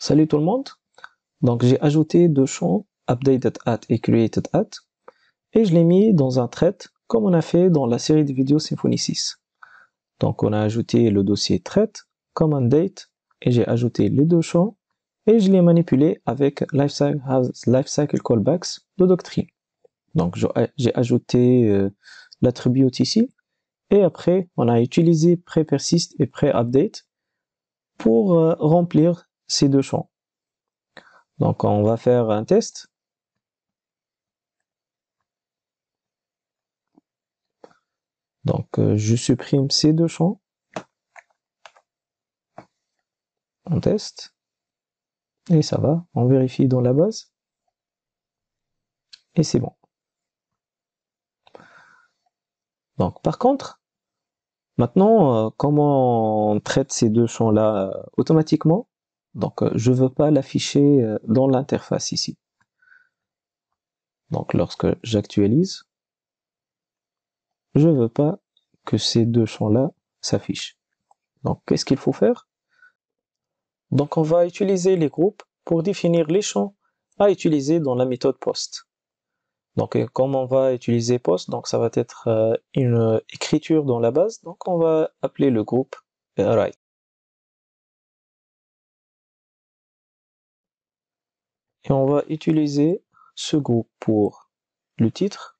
Salut tout le monde. Donc j'ai ajouté deux champs updated at et created at et je l'ai mis dans un thread comme on a fait dans la série de vidéos Symfony 6. Donc on a ajouté le dossier thread, command date et j'ai ajouté les deux champs et je l'ai manipulé avec lifecycle callbacks de Doctrine. Donc j'ai ajouté l'attribut ici et après on a utilisé prePersist et preUpdate pour remplir ces deux champs. Donc on va faire un test. Donc je supprime ces deux champs. On teste. Et ça va. On vérifie dans la base. Et c'est bon. Donc par contre, maintenant, comment on traite ces deux champs-là automatiquement? Donc je ne veux pas l'afficher dans l'interface ici. Donc lorsque j'actualise, je ne veux pas que ces deux champs-là s'affichent. Donc qu'est-ce qu'il faut faire? Donc on va utiliser les groupes pour définir les champs à utiliser dans la méthode post. Donc comme on va utiliser post, donc ça va être une écriture dans la base, donc on va appeler le groupe write. Et on va utiliser ce groupe pour le titre,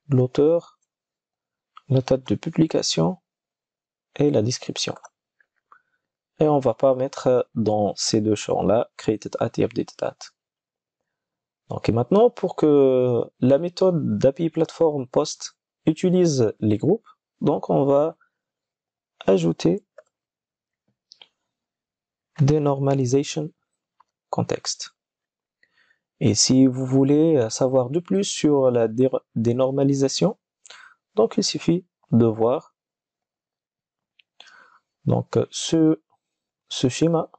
l'auteur, la date de publication et la description. Et on va pas mettre dans ces deux champs-là created at et updated at. Donc et maintenant, pour que la méthode d'API Platform Post utilise les groupes, donc on va ajouter denormalization context. Et si vous voulez savoir de plus sur la dénormalisation, donc il suffit de voir donc ce schéma.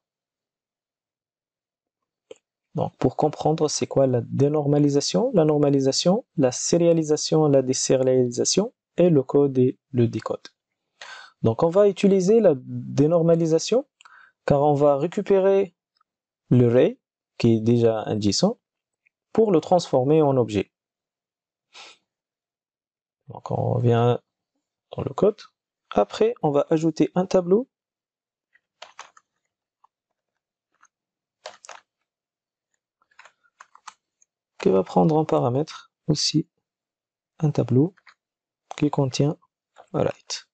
Donc pour comprendre c'est quoi la dénormalisation, la normalisation, la sérialisation, la désérialisation et le code et le décode. Donc on va utiliser la dénormalisation car on va récupérer le array qui est déjà un JSON pour le transformer en objet. Donc on revient dans le code. Après, on va ajouter un tableau qui va prendre en paramètre aussi un tableau qui contient write.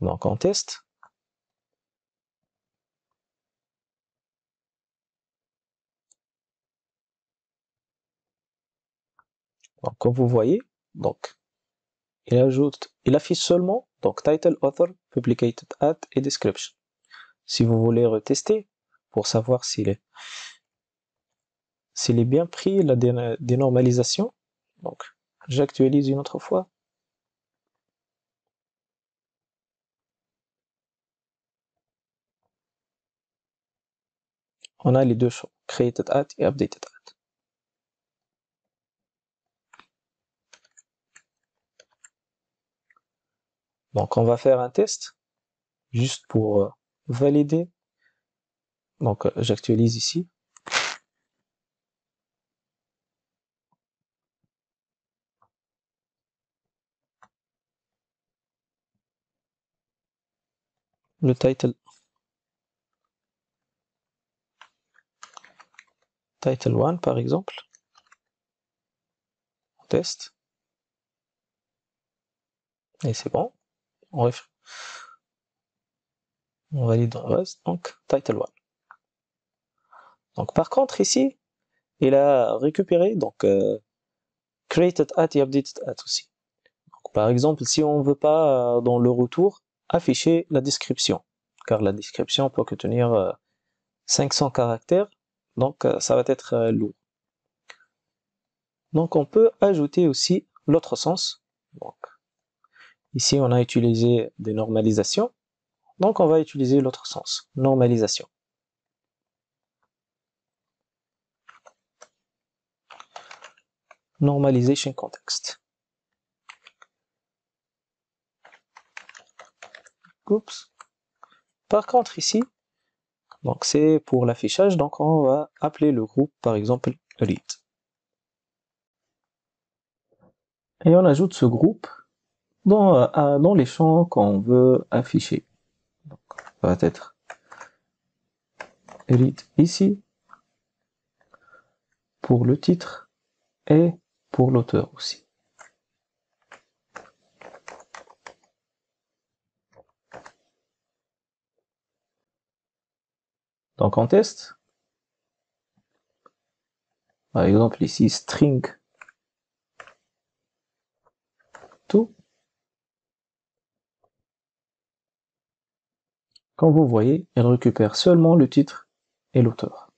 Donc on teste. Donc comme vous voyez, donc il affiche seulement donc title, author, publicated at et description. Si vous voulez retester pour savoir s'il est bien pris la dénormalisation, donc j'actualise une autre fois. On a les deux champs, created at et updated at. Donc on va faire un test, juste pour valider. Donc j'actualise ici. Le title 1 par exemple. On teste. Et c'est bon. On valide dans la base. Donc title 1. Donc par contre ici, il a récupéré donc created at et updated at aussi. Donc, par exemple, si on ne veut pas dans le retour afficher la description, car la description peut contenir 500 caractères, donc ça va être lourd. Donc on peut ajouter aussi l'autre sens. Donc, ici on a utilisé des normalisations, donc on va utiliser l'autre sens, normalisation. Normalization context. Oups. Par contre ici, donc c'est pour l'affichage, donc on va appeler le groupe par exemple read. Et on ajoute ce groupe dans les champs qu'on veut afficher. Donc, ça va être read ici, pour le titre et pour l'auteur aussi. Donc on teste. Par exemple ici string to. Comme vous voyez, elle récupère seulement le titre et l'auteur.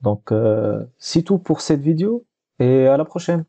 Donc c'est tout pour cette vidéo et à la prochaine.